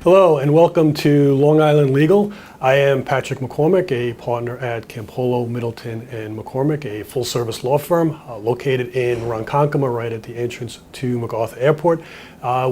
Hello and welcome to Long Island Legal. I am Patrick McCormick, a partner at Campolo, Middleton, and McCormick, a full-service law firm located in Ronkonkoma, right at the entrance to MacArthur Airport,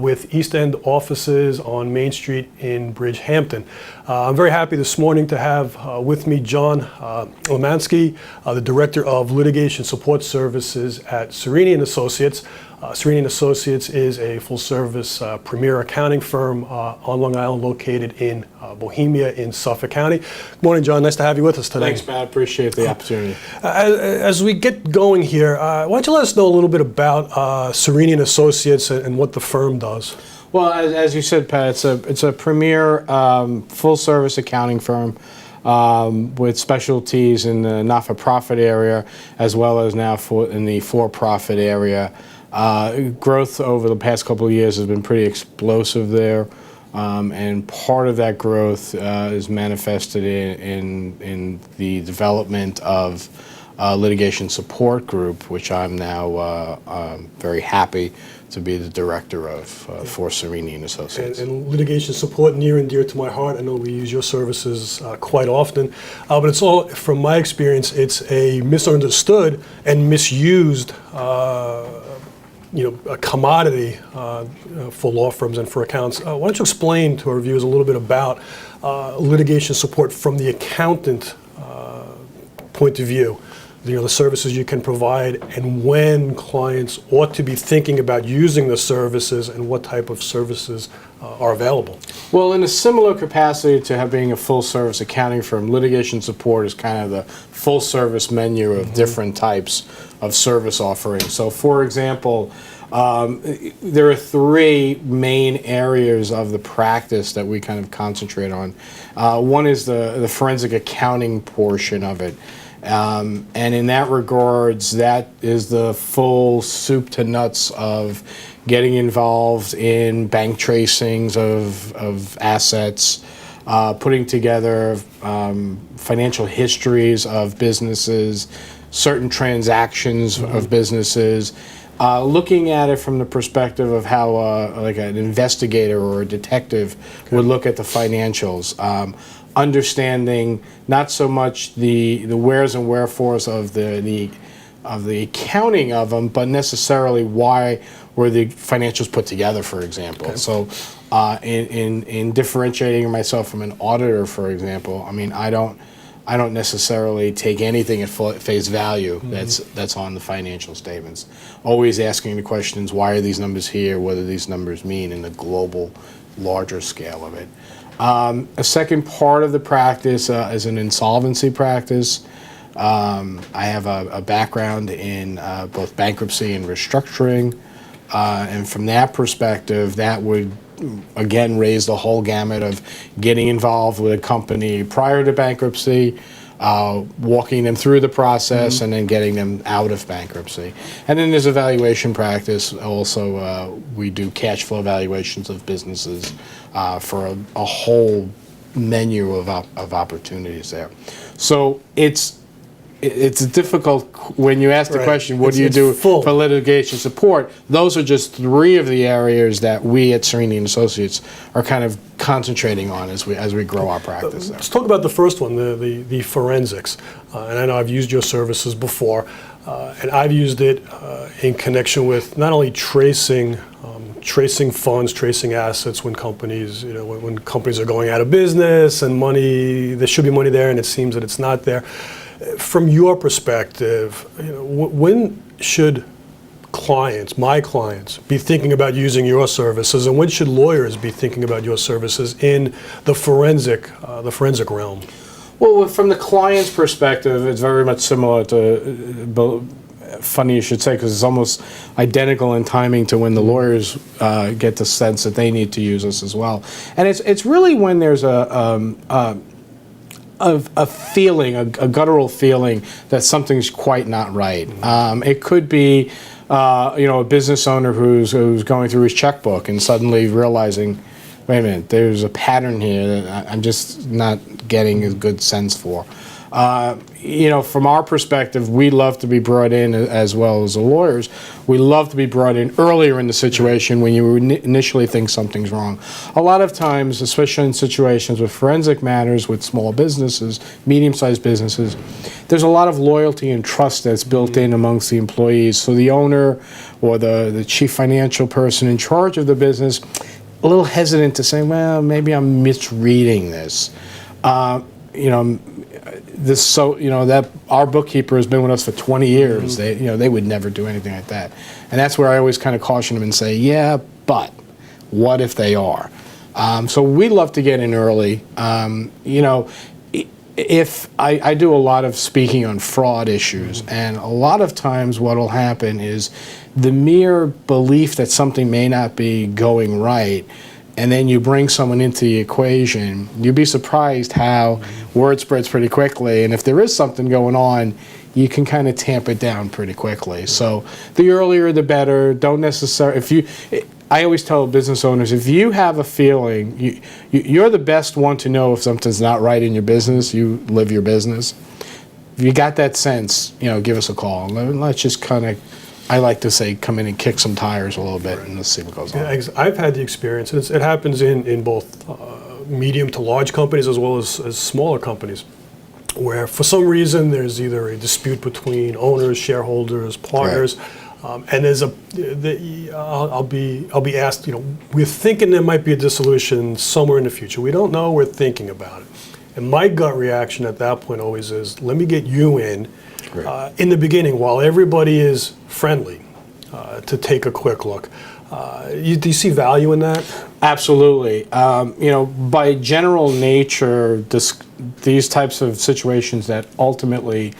with East End offices on Main Street in Bridgehampton. I'm very happy this morning to have with me John Lemanski, the Director of Litigation Support Services at Cerini & Associates. Cerini & Associates is a full-service premier accounting firm on Long Island located in Bohemia in Suffolk County. Good morning, John. Nice to have you with us today. Thanks, Matt. Appreciate the opportunity. As we get going here, why don't you let us know a little bit about Cerini & Associates and what the firm does? Well, as you said, Pat, it's a premier full-service accounting firm with specialties in the not-for-profit area as well as now in the for-profit area. Growth over the past couple of years has been pretty explosive there, and part of that growth is manifested in the development of litigation support group, which I'm now very happy to be the director of for Cerini & Associates. And litigation support near and dear to my heart. I know we use your services quite often, but it's all, from my experience, it's a misunderstood and misused a commodity for law firms and for accounts. Why don't you explain to our viewers a little bit about litigation support from the accountant point of view? The services you can provide and when clients ought to be thinking about using the services and what type of services are available. Well, in a similar capacity to being a full-service accounting firm, litigation support is kind of the full-service menu of different types of service offerings. So, for example, there are three main areas of the practice that we kind of concentrate on. One is the forensic accounting portion of it. And in that regards, that is the full soup to nuts of getting involved in bank tracings of assets, putting together financial histories of businesses, certain transactions of businesses, looking at it from the perspective of how like an investigator or a detective would look at the financials. Understanding not so much the wheres and wherefores of the accounting of them, but necessarily why were the financials put together, for example. Okay. So, in differentiating myself from an auditor, for example, I mean, I don't necessarily take anything at face value that's on the financial statements. Always asking the questions: why are these numbers here? What do these numbers mean in the global, larger scale of it? A second part of the practice is an insolvency practice. I have a background in both bankruptcy and restructuring, and from that perspective, that would again raise the whole gamut of getting involved with a company prior to bankruptcy, walking them through the process, and then getting them out of bankruptcy. And then there's a valuation practice. Also, we do cash flow valuations of businesses for a whole menu of opportunities there. So it's difficult when you ask the question, what do you do for litigation support? Those are just three of the areas that we at Cerini & Associates are kind of concentrating on as we grow our practice there. Let's talk about the first one, the forensics. And I know I've used your services before, and I've used it in connection with not only tracing funds, tracing assets when companies, when companies are going out of business and money, there should be money there and it seems that it's not there. From your perspective, when should my clients, be thinking about using your services, and when should lawyers be thinking about your services in the forensic realm? Well, from the client's perspective, it's very much similar to. Funny you should say, because it's almost identical in timing to when the lawyers get the sense that they need to use us as well. And it's really when there's a feeling, a guttural feeling that something's quite not right. It could be, a business owner who's going through his checkbook and suddenly realizing, wait a minute, there's a pattern here that I'm just not getting a good sense for. From our perspective, we love to be brought in, as well as the lawyers, we love to be brought in earlier in the situation when you initially think something's wrong. A lot of times, especially in situations with forensic matters with small businesses, medium-sized businesses, there's a lot of loyalty and trust that's built in amongst the employees. So the owner or the chief financial person in charge of the business, a little hesitant to say, well, maybe I'm misreading this. That our bookkeeper has been with us for 20 years. They would never do anything like that. And that's where I always kind of caution them and say, yeah, but what if they are? So we love to get in early. If I do a lot of speaking on fraud issues, and a lot of times what will happen is the mere belief that something may not be going right, and then you bring someone into the equation, you'd be surprised how word spreads pretty quickly. And if there is something going on, you can kind of tamp it down pretty quickly. So the earlier the better. Don't necessarily, I always tell business owners, if you have a feeling, you're the best one to know if something's not right in your business. You live your business. If you got that sense, give us a call. Let's just kind of, I like to say, come in and kick some tires a little bit, and let's see what goes on. Yeah, I've had the experience. It happens in both medium to large companies as well as smaller companies, where for some reason there's either a dispute between owners, shareholders, partners, and there's I'll be asked, we're thinking there might be a dissolution somewhere in the future. We don't know. We're thinking about it. And my gut reaction at that point always is, let me get you in the beginning while everybody is friendly to take a quick look. Do you see value in that? Absolutely. By general nature, these types of situations that ultimately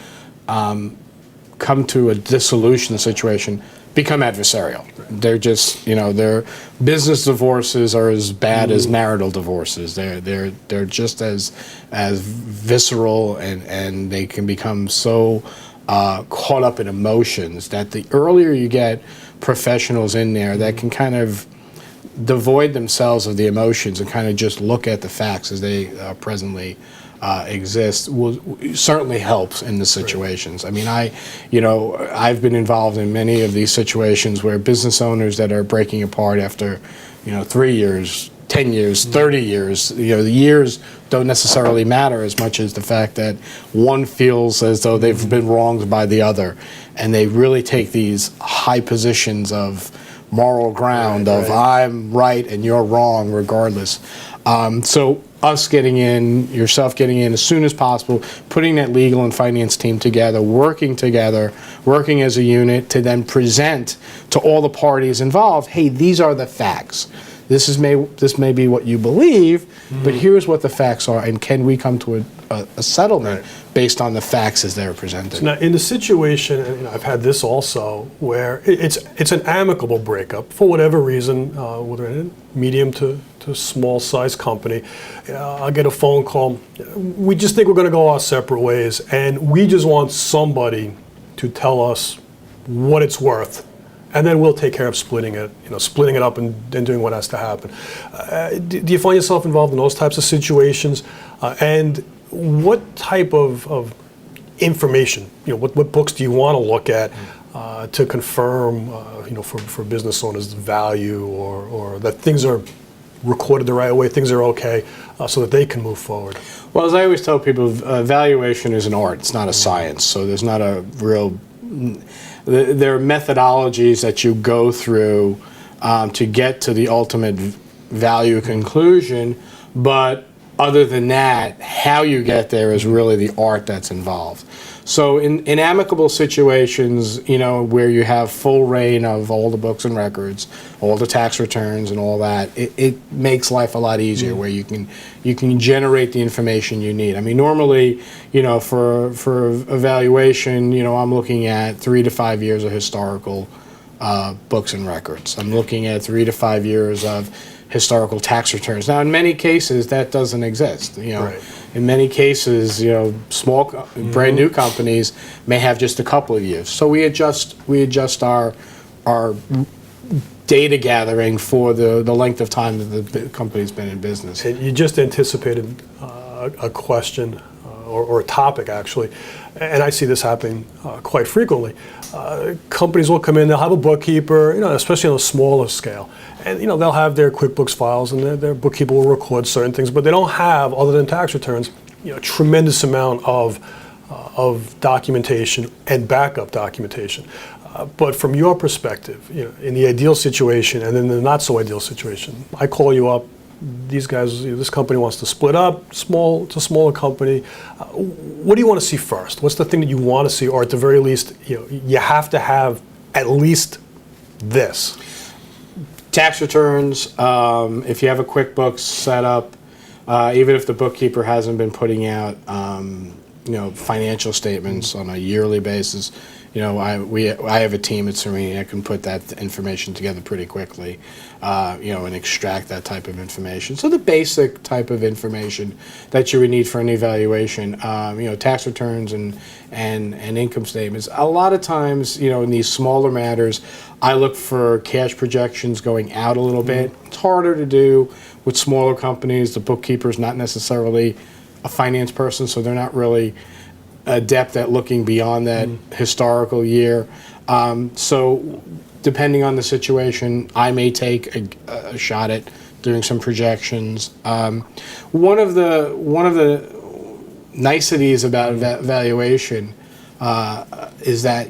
come to a dissolution situation become adversarial. They're just, their business divorces are as bad as marital divorces. They're just as visceral, and they can become so caught up in emotions that the earlier you get professionals in there that can kind of devoid themselves of the emotions and kind of just look at the facts as they presently exist certainly helps in the situations. I mean, I've been involved in many of these situations where business owners that are breaking apart after 3 years, 10 years, 30 years, the years don't necessarily matter as much as the fact that one feels as though they've been wronged by the other, and they really take these high positions of moral ground of I'm right and you're wrong regardless. So us getting in, yourself getting in as soon as possible, putting that legal and finance team together, working as a unit to then present to all the parties involved, hey, these are the facts. This may be what you believe, but here's what the facts are, and can we come to a settlement based on the facts as they're presented? So now, in the situation, and I've had this also, where it's an amicable breakup for whatever reason, whether in a medium to small size company, I'll get a phone call. We just think we're going to go our separate ways, and we just want somebody to tell us what it's worth. And then we'll take care of splitting it up and doing what has to happen. Do you find yourself involved in those types of situations? And what type of information, what books do you want to look at to confirm, for business owners' value or that things are recorded the right way, things are okay, so that they can move forward? Well, as I always tell people, valuation is an art. It's not a science. So there's not a real... There are methodologies that you go through to get to the ultimate value conclusion, but other than that, how you get there is really the art that's involved. So in amicable situations, where you have full reign of all the books and records, all the tax returns and all that, it makes life a lot easier where you can generate the information you need. I mean, normally, for evaluation, I'm looking at 3 to 5 years of historical books and records. I'm looking at 3 to 5 years of historical tax returns. Now, in many cases, that doesn't exist. In many cases, small, brand new companies may have just a couple of years. So we adjust our data gathering for the length of time that the company's been in business. And you just anticipated a question or a topic actually, and I see this happening quite frequently. Companies will come in, they'll have a bookkeeper, especially on a smaller scale, and they'll have their QuickBooks files, and their bookkeeper will record certain things, but they don't have, other than tax returns, a tremendous amount of documentation and backup documentation. But from your perspective, in the ideal situation and in the not so ideal situation, I call you up. These guys, this company wants to split up, it's a smaller company. What do you want to see first? What's the thing that you want to see, or at the very least, you have to have at least this? Tax returns. If you have a QuickBooks set up, even if the bookkeeper hasn't been putting out, financial statements on a yearly basis. I have a team at Cerini that can put that information together pretty quickly, and extract that type of information. So the basic type of information that you would need for an evaluation, tax returns and income statements. A lot of times, in these smaller matters, I look for cash projections going out a little bit. It's harder to do with smaller companies. The bookkeeper's not necessarily a finance person, so they're not really adept at looking beyond that historical year. So depending on the situation, I may take a shot at doing some projections. One of the niceties about valuation is that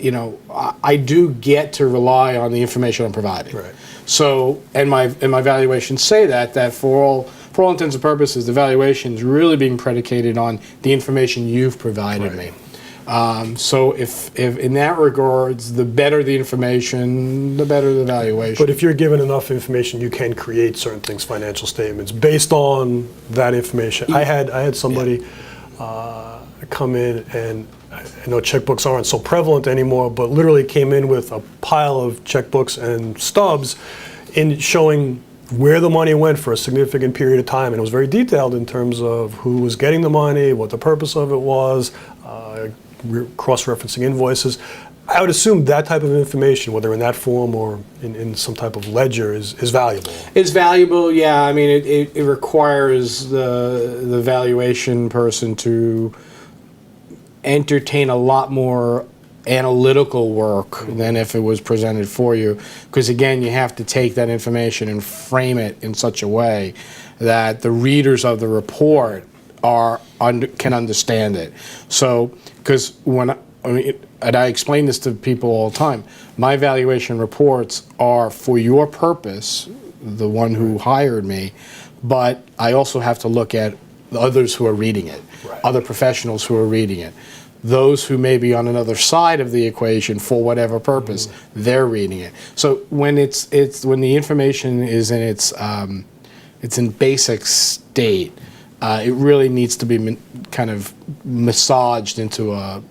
I do get to rely on the information I'm providing. Right. So and my valuations say that for all intents and purposes, the valuation is really being predicated on the information you've provided me. So if in that regards, the better the information, the better the valuation. But if you're given enough information, you can create certain things, financial statements, based on that information. I had somebody come in, and I know checkbooks aren't so prevalent anymore, but literally came in with a pile of checkbooks and stubs in showing where the money went for a significant period of time, and it was very detailed in terms of who was getting the money, what the purpose of it was, cross-referencing invoices. I would assume that type of information, whether in that form or in some type of ledger, is valuable. It's valuable, yeah. I mean, it requires the valuation person to entertain a lot more analytical work than if it was presented for you, because again, you have to take that information and frame it in such a way that the readers of the report can understand it. So, because and I explain this to people all the time, my valuation reports are for your purpose, the one who hired me, but I also have to look at the others who are reading it, other professionals who are reading it. Those who may be on another side of the equation for whatever purpose, they're reading it. So when when the information is in it's in basic state, it really needs to be kind of massaged into a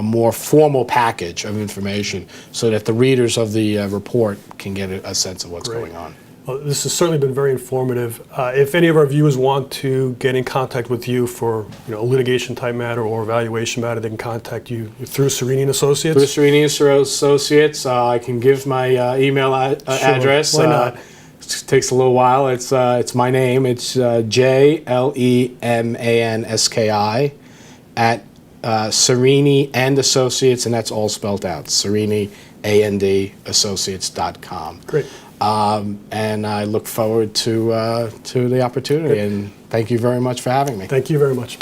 more formal package of information so that the readers of the report can get a sense of what's going on. Well, this has certainly been very informative. If any of our viewers want to get in contact with you for a litigation type matter or evaluation matter, they can contact you through Cerini and Associates? Through Cerini and Associates. I can give my email address. Why not? It takes a little while. It's my name. It's JLEMANSKI at Cerini and Associates, and that's all spelled out. Cerini, A-N-D, Associates.com. Great. And I look forward to the opportunity, and thank you very much for having me. Thank you very much.